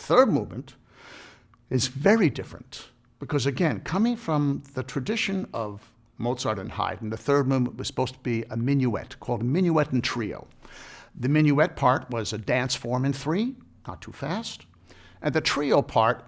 third movement is very different because, again, coming from the tradition of Mozart and Haydn, the third movement was supposed to be a minuet called Minuet and Trio. The minuet part was a dance form in 3, not too fast, and the trio part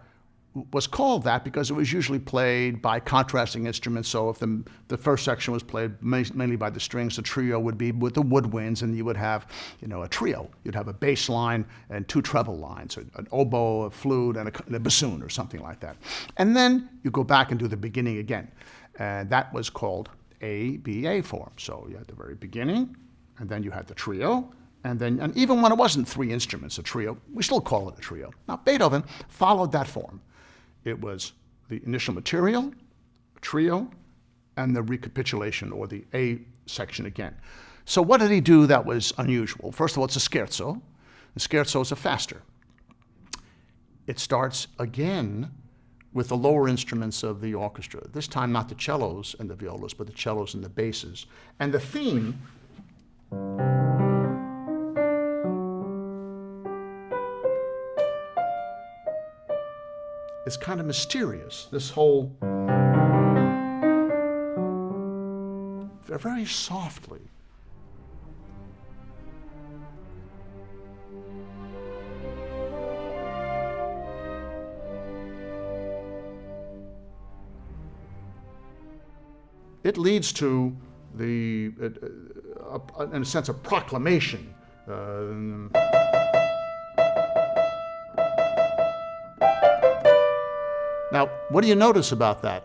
was called that because it was usually played by contrasting instruments. So if the first section was played mainly by the strings, the trio would be with the woodwinds, and you would have, a trio. You'd have a bass line and 2 treble lines, an oboe, a flute, and a bassoon, or something like that. And then you go back and do the beginning again, and that was called ABA form. So you had the very beginning, and then you had the trio. And even when it wasn't 3 instruments, a trio, we still call it a trio. Now, Beethoven followed that form. It was the initial material, a trio, and the recapitulation, or the A section again. So what did he do that was unusual? First of all, it's a scherzo. The scherzo is a faster. It starts again with the lower instruments of the orchestra. This time not the cellos and the violas, but the cellos and the basses. And the theme is kind of mysterious. This whole, very softly. It leads to in a sense, a proclamation. Now, what do you notice about that?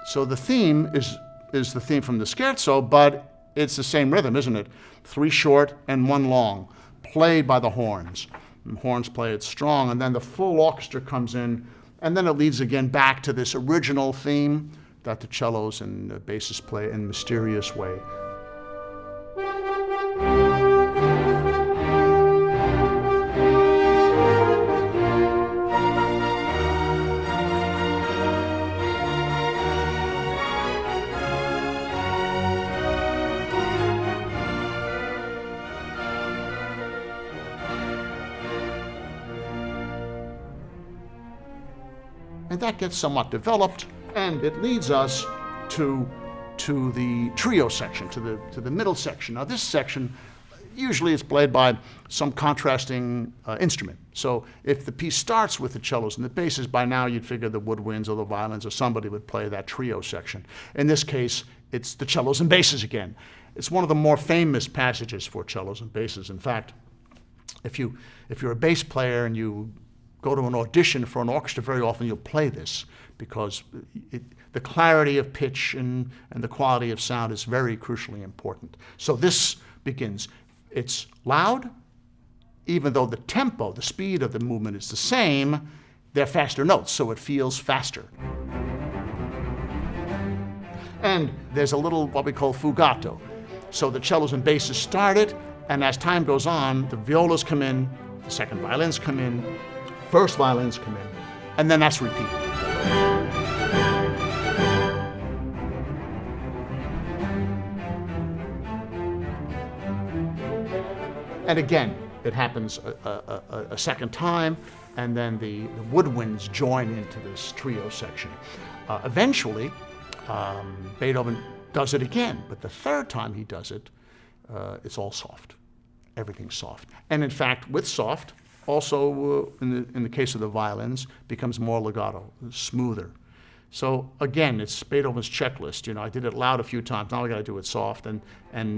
So the theme is the theme from the scherzo, but it's the same rhythm, isn't it? 3 short and 1 long, played by the horns. And the horns play it strong, and then the full orchestra comes in, and then it leads again back to this original theme that the cellos and the basses play in a mysterious way. And that gets somewhat developed, and it leads us to the trio section, to the middle section. Now, this section usually is played by some contrasting instrument. So if the piece starts with the cellos and the basses, by now you'd figure the woodwinds or the violins or somebody would play that trio section. In this case, it's the cellos and basses again. It's one of the more famous passages for cellos and basses. In fact, if you're a bass player and you go to an audition for an orchestra, very often you'll play this because the clarity of pitch and the quality of sound is very crucially important. So this begins. It's loud, even though the tempo, the speed of the movement is the same, they're faster notes, so it feels faster. And there's a little what we call fugato. So the cellos and basses start it, and as time goes on, the violas come in, the second violins come in, first violins come in, and then that's repeated. And again, it happens a second time, and then the woodwinds join into this trio section. Eventually, Beethoven does it again, but the third time he does it, it's all soft. Everything's soft. And in fact, with soft, also, in the case of the violins, becomes more legato, smoother. So again, it's Beethoven's checklist. I did it loud a few times. Now I got to do it soft, and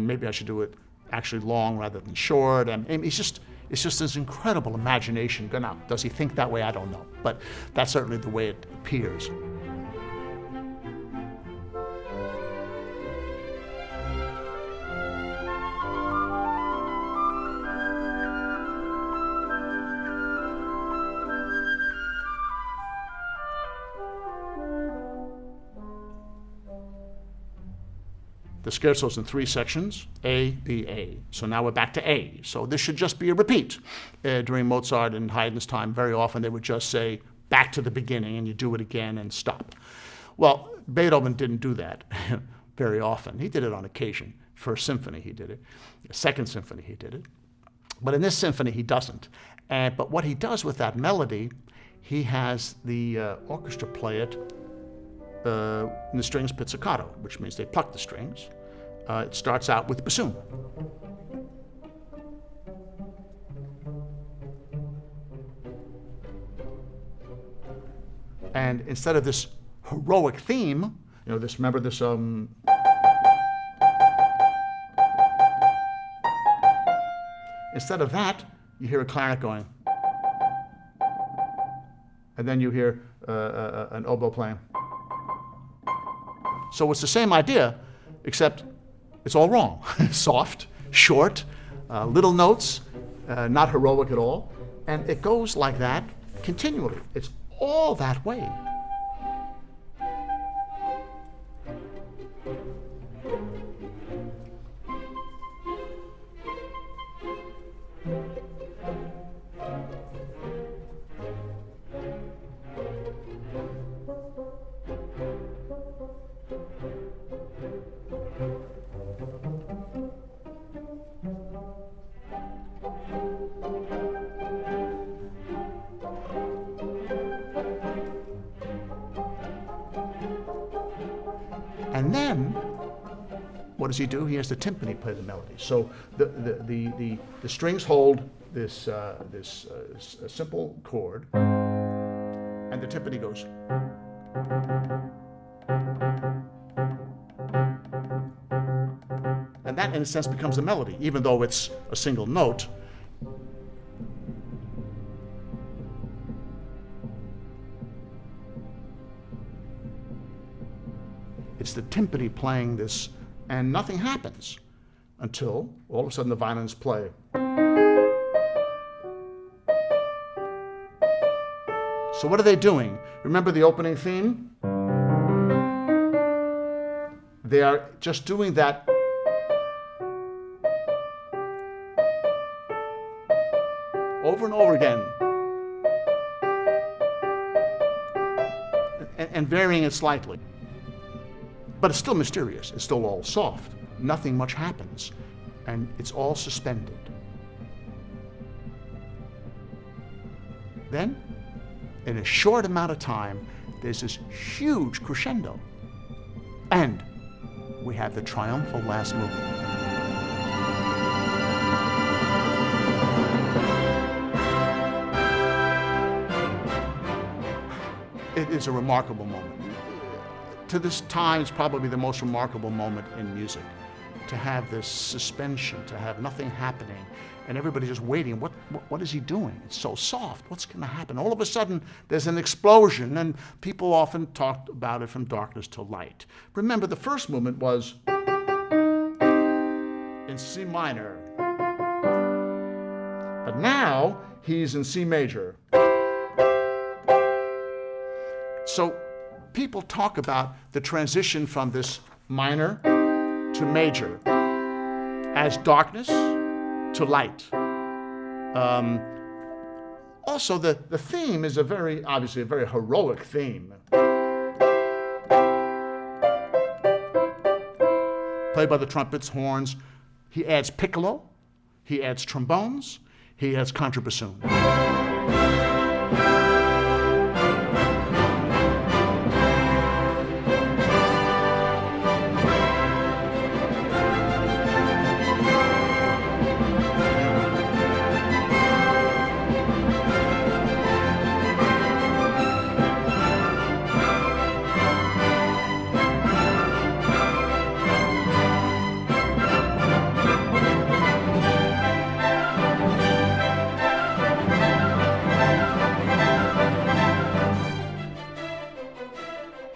maybe I should do it actually long rather than short. And it's just this incredible imagination. Now, does he think that way? I don't know, but that's certainly the way it appears. The scherzo's in 3 sections, A, B, A. So now we're back to A. So this should just be a repeat. During Mozart and Haydn's time, very often they would just say, back to the beginning, and you do it again and stop. Well, Beethoven didn't do that very often. He did it on occasion. First symphony, he did it. The Second symphony, he did it. But in this symphony, he doesn't. But what he does with that melody, he has the orchestra play it in the strings pizzicato, which means they pluck the strings. It starts out with bassoon. And instead of this heroic theme, remember this, instead of that, you hear a clarinet going. And then you hear an oboe playing. So it's the same idea, except it's all wrong. Soft, short, little notes, not heroic at all. And it goes like that continually. It's all that way. And then, what does he do? He has the timpani play the melody. So the strings hold this simple chord, and the timpani goes. And that, in a sense, becomes a melody, even though it's a single note. It's the timpani playing this, and nothing happens until all of a sudden the violins play. So what are they doing? Remember the opening theme? They are just doing that over and over again, and varying it slightly. But it's still mysterious. It's still all soft. Nothing much happens. And it's all suspended. Then, in a short amount of time, there's this huge crescendo. And we have the triumphal last movement. It is a remarkable moment. To this time, it's probably the most remarkable moment in music. To have this suspension, to have nothing happening, and everybody just waiting. What is he doing? It's so soft. What's going to happen? All of a sudden, there's an explosion, and people often talked about it from darkness to light. Remember, the first movement was in C minor. But now, he's in C major. So, people talk about the transition from this minor to major as darkness to light. Also, the theme is obviously a very heroic theme. Played by the trumpets, horns. He adds piccolo, he adds trombones, he adds contrabassoon.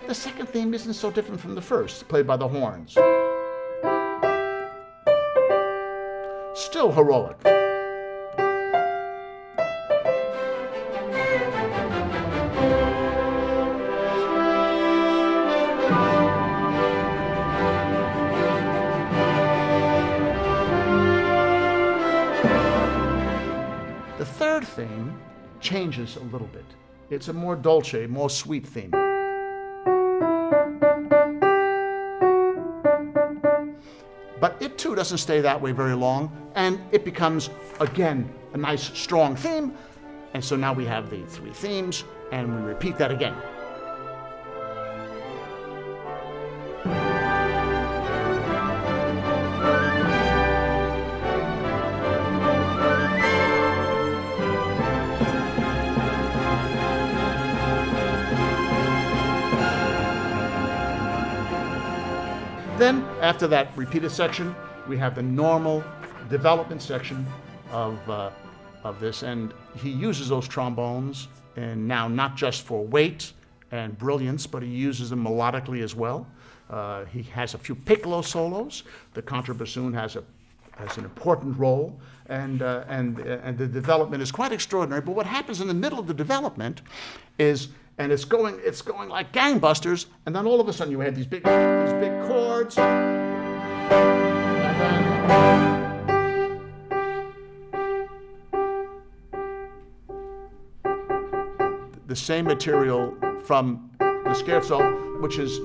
The second theme isn't so different from the first, played by the horns. Still heroic. The third theme changes a little bit. It's a more dolce, more sweet theme. But it too doesn't stay that way very long, and it becomes, again, a nice strong theme. And so now we have the three themes, and we repeat that again. Then, after that repeated section, we have the normal development section of this, and he uses those trombones, and now not just for weight and brilliance, but he uses them melodically as well. He has a few piccolo solos. The contrabassoon has an important role, and the development is quite extraordinary. But what happens in the middle of the development is, and it's going like gangbusters, and then all of a sudden you have these big chords, and then the same material from the scherzo, which is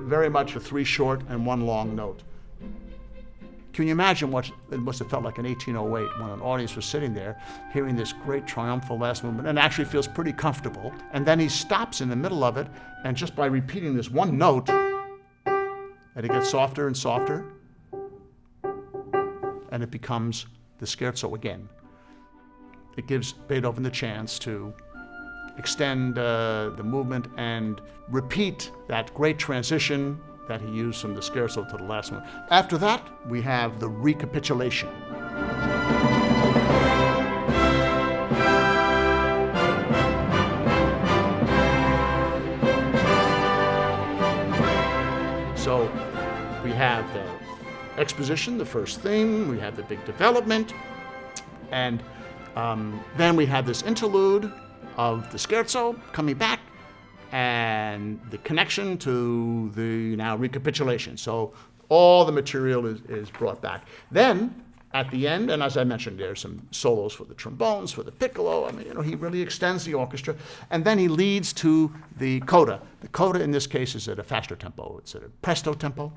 very much a three short and one long note. Can you imagine what it must have felt like in 1808 when an audience was sitting there hearing this great triumphal last movement, and actually feels pretty comfortable, and then he stops in the middle of it, and just by repeating this one note, and it gets softer and softer, and it becomes the scherzo again. It gives Beethoven the chance to extend the movement and repeat that great transition that he used from the scherzo to the last one. After that, we have the recapitulation. So we have the exposition, the first theme, we have the big development, and then we have this interlude of the scherzo coming back, and the connection to the now recapitulation. So all the material is brought back. Then, at the end, and as I mentioned, there's some solos for the trombones, for the piccolo. I mean, he really extends the orchestra. And then he leads to the coda. The coda in this case is at a faster tempo. It's at a presto tempo.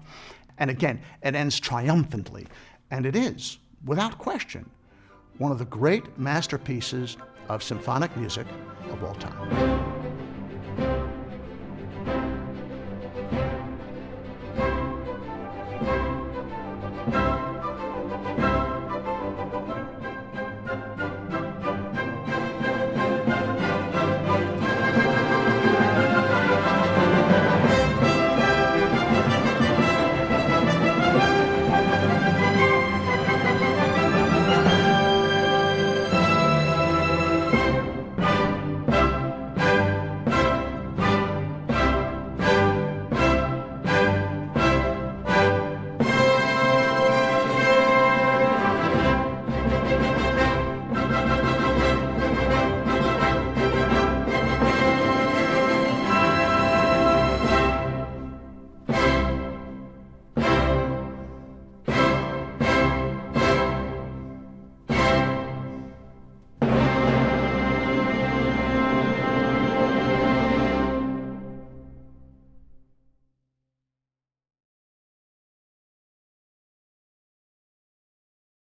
And again, it ends triumphantly. And it is, without question, one of the great masterpieces of symphonic music of all time.